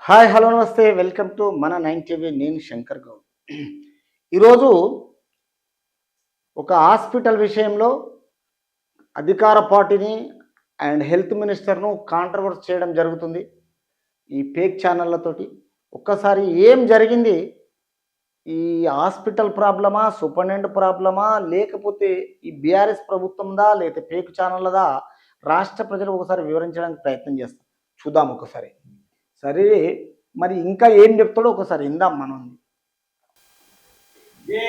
Hi hello నమస్తే welcome to మన 9 TV. నేను శంకర్ గౌడ్. ఈరోజు ఒక హాస్పిటల్ విషయంలో అధికార పార్టీని అండ్ హెల్త్ మినిస్టర్ను కాంట్రవర్సీ చేయడం జరుగుతుంది ఈ ఫేక్ ఛానళ్ళతోటి. ఒక్కసారి ఏం జరిగింది, ఈ హాస్పిటల్ ప్రాబ్లమా, సూపరింటెండెంట్ ప్రాబ్లమా, లేకపోతే ఈ బీఆర్ఎస్ ప్రభుత్వందా, లేకపోతే ఫేక్ ఛానళ్ళదా, రాష్ట్ర ప్రజలు ఒకసారి వివరించడానికి ప్రయత్నం చేస్తాం. చూద్దాం ఒకసారి. సరే, మరి ఇంకా ఏం చెప్తాడో ఒకసారి ఇందాం మనం. ఈ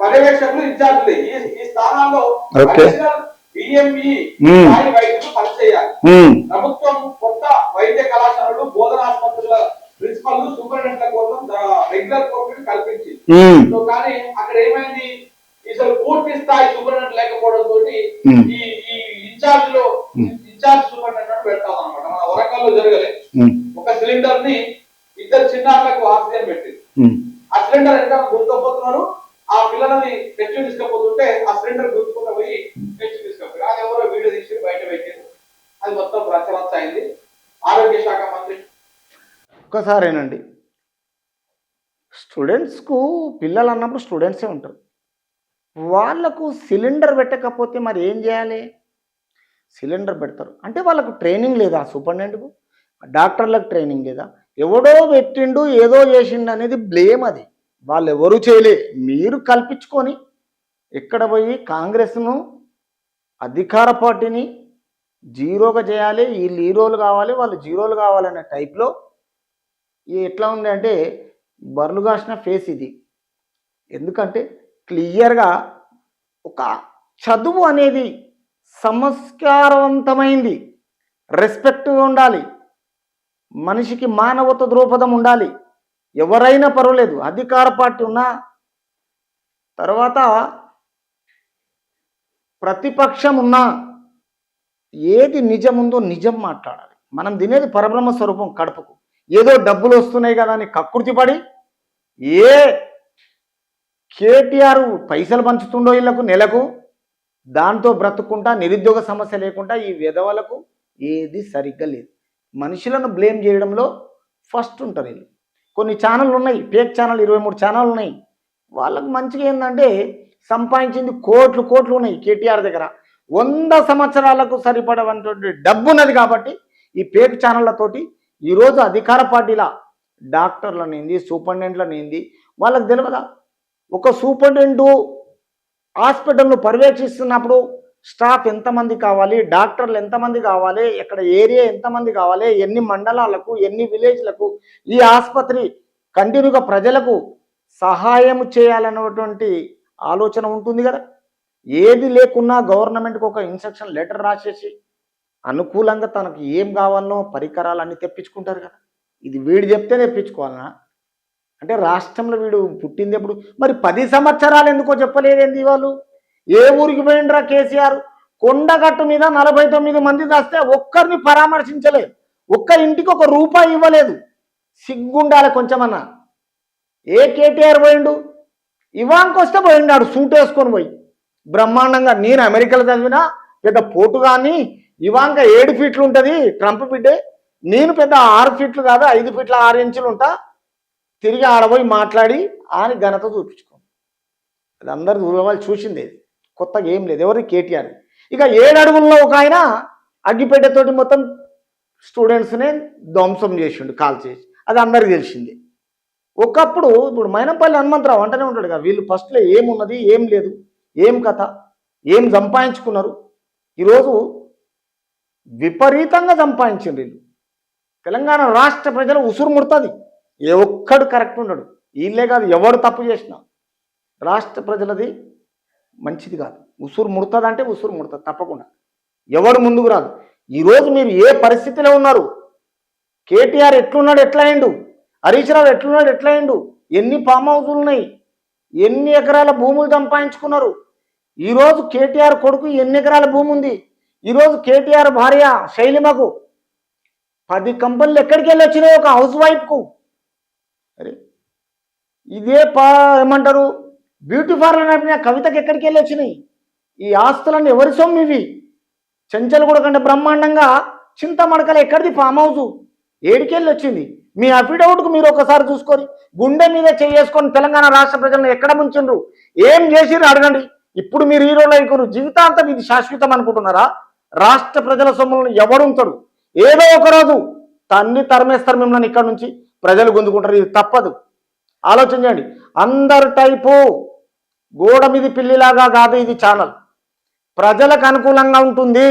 పర్యవేక్షకులు ఇన్ఛార్జీలు ఈ స్థానాల్లో బిఎంఈ వైద్యులు పనిచేయాలి. ప్రభుత్వం కొత్త వైద్య కళాశాలలు, బోధన ఆసుపత్రుల ప్రిన్సిపల్, సూపరింటెండెంట్ల కోసం రెగ్యులర్ కోర్టును కల్పించింది. కానీ అక్కడ ఏమైంది, అసలు పూర్తి స్థాయి సూపరింటెండెంట్ లేకపోవడం తోటి ఈ ఇన్ఛార్జ్ సూపరింటెండెంట్ పెడతాం అనమాట. మన వరంగల్లో జరగలే, ఒక సిలిండర్ ని ఇద్దరు చిన్నారులకు ఆక్సిజన్ పెట్టింది. ఆ సిలిండర్ ఎంత గుర్తుపోతున్నారు, ఆ పిల్లలని తెచ్చి తీసుకపోతుంటే ఆ సిలిండర్ గుర్తుకుంటూ పోయి తెచ్చి తీసుకపోయి అది ఎవరో వీడియో తీసి బయట పెట్టారు. అది మొత్తం రచ్చరచ్చ అయింది. ఆరోగ్య శాఖ మంత్రి ఒక్కసారేనండి, స్టూడెంట్స్కు పిల్లలు అన్నప్పుడు స్టూడెంట్సే ఉంటారు. వాళ్ళకు సిలిండర్ పెట్టకపోతే మరి ఏం చేయాలి? సిలిండర్ పెడతారు అంటే వాళ్ళకు ట్రైనింగ్ లేదా? సూపరింటెండెంట్కు, డాక్టర్లకు ట్రైనింగ్ లేదా? ఎవడో పెట్టిండు, ఏదో చేసిండు అనేది బ్లేమ్. అది వాళ్ళు ఎవరు చేయలే, మీరు కల్పించుకొని ఎక్కడ పోయి కాంగ్రెస్ను, అధికార పార్టీని జీరోగా చేయాలి. వీళ్ళు హీరోలు కావాలి, వాళ్ళు జీరోలు కావాలనే టైప్లో ఎట్లా ఉంది అంటే బర్లు కాసిన ఫేస్ ఇది. ఎందుకంటే క్లియర్గా ఒక చదువు అనేది సంస్కారవంతమైంది, రెస్పెక్ట్గా ఉండాలి, మనిషికి మానవత దృక్పథం ఉండాలి. ఎవరైనా పర్వాలేదు, అధికార పార్టీ ఉన్నా, తర్వాత ప్రతిపక్షం ఉన్నా, ఏది నిజం ఉందో నిజం మాట్లాడాలి. మనం తినేది పరబ్రహ్మ స్వరూపం కడుపుకు. ఏదో డబ్బులు వస్తున్నాయి కదా అని కక్కుర్తిపడి కేటీఆర్ పైసలు పంచుతుండో వీళ్ళకు నెలకు, దాంతో బ్రతుకుంటా నిరుద్యోగ సమస్య లేకుండా ఈ విధవలకు ఏది సరిగ్గా లేదు. మనుషులను బ్లేమ్ చేయడంలో ఫస్ట్ ఉంటారు వీళ్ళు. కొన్ని ఛానళ్ళు ఉన్నాయి, ఫేక్ ఛానల్ 23 ఛానళ్ళు ఉన్నాయి. వాళ్ళకు మంచిగా ఏంటంటే సంపాదించింది కోట్లు ఉన్నాయి కేటీఆర్ దగ్గర. 100 సంవత్సరాలకు సరిపడవంటి డబ్బు ఉన్నది కాబట్టి ఈ ఫేక్ ఛానళ్ళతోటి ఈరోజు అధికార పార్టీల డాక్టర్లనేంది, సూపరింటెండెంట్లనేంది వాళ్ళకు తెలియదా? ఒక సూపరింటెండెంట్ హాస్పిటల్ను పర్యవేక్షిస్తున్నప్పుడు స్టాఫ్ ఎంతమంది కావాలి, డాక్టర్లు ఎంతమంది కావాలి, ఎక్కడ ఏరియా ఎంతమంది కావాలి, ఎన్ని మండలాలకు, ఎన్ని విలేజ్లకు ఈ ఆసుపత్రి కంటిన్యూగా ప్రజలకు సహాయం చేయాలన్నటువంటి ఆలోచన ఉంటుంది కదా. ఏది లేకున్నా గవర్నమెంట్కి ఒక ఇన్స్ట్రక్షన్ లెటర్ రాసేసి అనుకూలంగా తనకు ఏం కావాలనో పరికరాలన్నీ తెప్పించుకుంటారు కదా. ఇది వీడు చెప్తే తెప్పించుకోవాలనా? అంటే రాష్ట్రంలో వీడు పుట్టింది ఎప్పుడు? మరి 10 సంవత్సరాలు ఎందుకో చెప్పలేదేంది వాళ్ళు? ఏ ఊరికి పోయిండ్రా కేసీఆర్? కొండగట్టు మీద 49 మంది దాస్తే ఒక్కరిని పరామర్శించలేదు, ఒక్క ఇంటికి ₹1 ఇవ్వలేదు. సిగ్గుండాలి కొంచెమన్నా. ఏ కేటీఆర్ పోయిండు? ఇవాంక వస్తే పోయిండాడు సూట్ వేసుకొని పోయి బ్రహ్మాండంగా. నేను అమెరికాలో చదివినా పెద్ద పోటు కానీ, ఇవాంక 7 ఫీట్లు ఉంటుంది, ట్రంప్ బిడ్డే. నేను పెద్ద 6 ఫీట్లు కాదు, 5 ఫీట్ల 6 ఇంచులు ఉంటా. తిరిగి ఆడబోయి మాట్లాడి ఆని ఘనత చూపించుకో. అది అందరు వాళ్ళు చూసిందే, కొత్తగా ఏం లేదు. ఎవరు? కేటీఆర్. ఇక 7 అడుగుల్లో ఒక ఆయన అగ్గిపెట్టెతోటి మొత్తం స్టూడెంట్స్నే ధ్వంసం చేసిండు, కాల్ చేసి. అది అందరికి తెలిసింది. ఒకప్పుడు ఇప్పుడు మైనంపల్లి హనుమంతరావు అంటనే ఉంటాడు కదా, వీళ్ళు ఫస్ట్లో ఏమున్నది, ఏం లేదు, ఏం కథ, ఏం సంపాదించుకున్నారు. ఈరోజు విపరీతంగా సంపాదించింది వీళ్ళు. తెలంగాణ రాష్ట్ర ప్రజలు ఉసురు ముడుతుంది. ఏ ఒక్కడు కరెక్ట్ ఉండడు. వీళ్ళే కాదు, ఎవడు తప్పు చేసినా రాష్ట్ర ప్రజలది మంచిది కాదు. ఉసురు ముడుతుంది అంటే ఉసురు ముడుతుంది తప్పకుండా, ఎవడు ముందుకు రాదు. ఈరోజు మీరు ఏ పరిస్థితిలో ఉన్నారు? కేటీఆర్ ఎట్లున్నాడు, ఎట్లా అయిండు? హరీష్ రావు ఎట్లున్నాడు, ఎట్లా అయిండు? ఎన్ని ఫామ్ హౌజులు ఉన్నాయి, ఎన్ని ఎకరాల భూములు సంపాదించుకున్నారు? ఈరోజు కేటీఆర్ కొడుకు ఎన్ని ఎకరాల భూమి ఉంది? ఈరోజు కేటీఆర్ భార్య శైలిమకు 10 కంపెనీలు ఎక్కడికి వెళ్ళి వచ్చినాయి ఒక హౌస్ వైఫ్కు. అరే ఇదే ఏమంటారు, బ్యూటీ పార్లర్ నడిపిన కవితకి ఎక్కడికి వెళ్ళి వచ్చినాయి? ఈ ఆస్తులన్నీ ఎవరి సొమ్ము ఇవి? చెంచల్ కూడా కంటే బ్రహ్మాండంగా చింతమడకలు ఎక్కడిది ఫామ్ హౌస్? ఏడికెళ్ళి వచ్చింది? మీ అఫిడవిట్కు మీరు ఒకసారి చూసుకొని గుండె మీద చేసుకొని తెలంగాణ రాష్ట్ర ప్రజలను ఎక్కడ ముంచిండ్రు, ఏం చేసిర్రు అడగండి. ఇప్పుడు మీరు హీరోలు అయిపోరు, జీవితాంతం ఇది శాశ్వతం అనుకుంటున్నారా? రాష్ట్ర ప్రజల సొమ్ములను ఎవడు ఉంచడు. ఏదో ఒక రోజు తన్ని తరిమేస్తారు మిమ్మల్ని ఇక్కడ నుంచి, ప్రజలు గుంజుకుంటారు. ఇది తప్పదు, ఆలోచన చేయండి. అందరు టైపు గోడ మీద పిల్లిలాగా కాదు ఇది ఛానల్, ప్రజలకు అనుకూలంగా ఉంటుంది.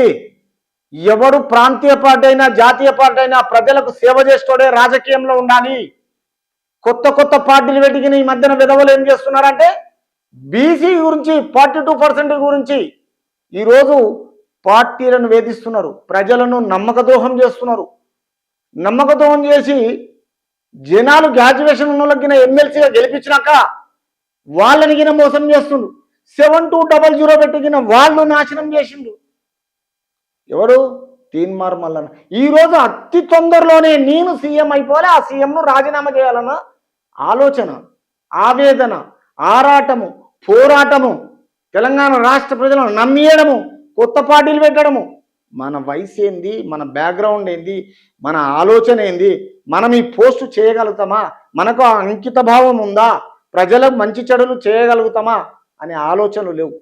ఎవడు ప్రాంతీయ పార్టీ అయినా జాతీయ పార్టీ అయినా ప్రజలకు సేవ చేస్తోడే రాజకీయంలో ఉండాలి. కొత్త కొత్త పార్టీలు పెట్టిన ఈ మధ్యన విధవలు ఏం చేస్తున్నారంటే బీసీ గురించి 42% గురించి ఈరోజు పార్టీలను వేధిస్తున్నారు, ప్రజలను నమ్మకద్రోహం చేస్తున్నారు. నమ్మకద్రోహం చేసి జనాలు గ్రాడ్యుయేషన్ ఉన్న వాళ్ళకి ఎమ్మెల్సీగా గెలిపించినాక వాళ్ళని గిన మోసం చేస్తుండ్రు. 7200 పెట్టిన వాళ్ళు నాశనం చేసిండ్రు. ఎవరు? తీన్మార్ మల్లన్న. ఈరోజు అతి తొందరలోనే నేను సీఎం అయిపోవాలి, ఆ సీఎంను రాజీనామా చేయాలన్న ఆలోచన, ఆవేదన, ఆరాటము, పోరాటము, తెలంగాణ రాష్ట్ర ప్రజలను నమ్మియడము, కొత్త పార్టీలు పెట్టడము. మన వయసు ఏంది, మన బ్యాక్గ్రౌండ్ ఏంది, మన ఆలోచన ఏంది, మనం ఈ పోస్టు చేయగలుగుతామా, మనకు అంకిత భావం ఉందా, ప్రజలకు మంచి చెడులు చేయగలుగుతామా అనే ఆలోచనలు లేవు.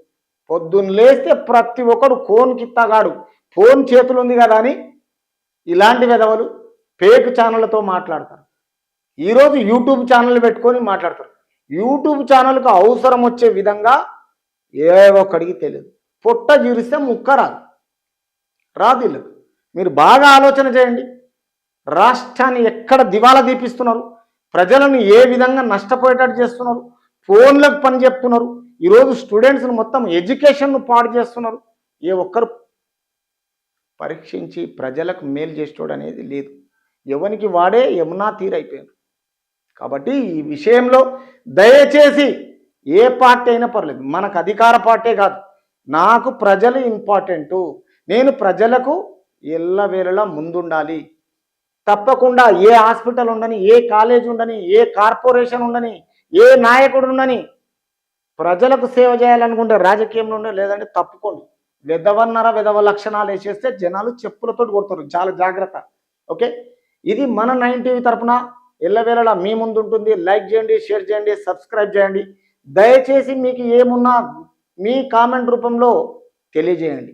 పొద్దున్న లేస్తే ప్రతి ఒక్కడు ఫోన్ కిత్తగాడు, ఫోన్ చేతులు ఉంది కదా అని ఇలాంటి విధవలు ఫేక్ ఛానళ్ళతో మాట్లాడతారు. ఈరోజు యూట్యూబ్ ఛానల్ పెట్టుకొని మాట్లాడతారు. యూట్యూబ్ ఛానల్కు అవసరం వచ్చే విధంగా ఏ ఒక్కడికి తెలియదు. పొట్ట జీరిస్తే ముక్క రాదు వీళ్ళకు. మీరు బాగా ఆలోచన చేయండి. రాష్ట్రాన్ని ఎక్కడ దివాలా దీపిస్తున్నారు, ప్రజలను ఏ విధంగా నష్టపోయేటట్టు చేస్తున్నారు, ఫోన్లకు పని చెప్తున్నారు. ఈరోజు స్టూడెంట్స్ను మొత్తం ఎడ్యుకేషన్ను పాడు చేస్తున్నారు. ఏ ఒక్కరు పరీక్షించి ప్రజలకు మేలు చేసేటోడు అనేది లేదు. ఎవరికి వాడే యమునా తీరైపోయారు. కాబట్టి ఈ విషయంలో దయచేసి ఏ పార్టీ అయినా పర్లేదు, మనకు అధికార పార్టీ కాదు, నాకు ప్రజలు ఇంపార్టెంటు, నేను ప్రజలకు ఎల్లవేళలా ముందుండాలి. తప్పకుండా ఏ హాస్పిటల్ ఉండని, ఏ కాలేజ్ ఉండని, ఏ కార్పొరేషన్ ఉండని, ఏ నాయకుడు ఉండని, ప్రజలకు సేవ చేయాలనుకుంటే రాజకీయంలో ఉండే, లేదంటే తప్పుకోండి. విధవ లక్షణాలు వేసేస్తే జనాలు చెప్పులతో కొడతారు. చాలా జాగ్రత్త. ఓకే, ఇది మన 9 టీవీ తరఫున ఎల్లవేళలా మీ ముందు ఉంటుంది. లైక్ చేయండి, షేర్ చేయండి, సబ్స్క్రైబ్ చేయండి. దయచేసి మీకు ఏమున్నా మీ కామెంట్ రూపంలో తెలియజేయండి.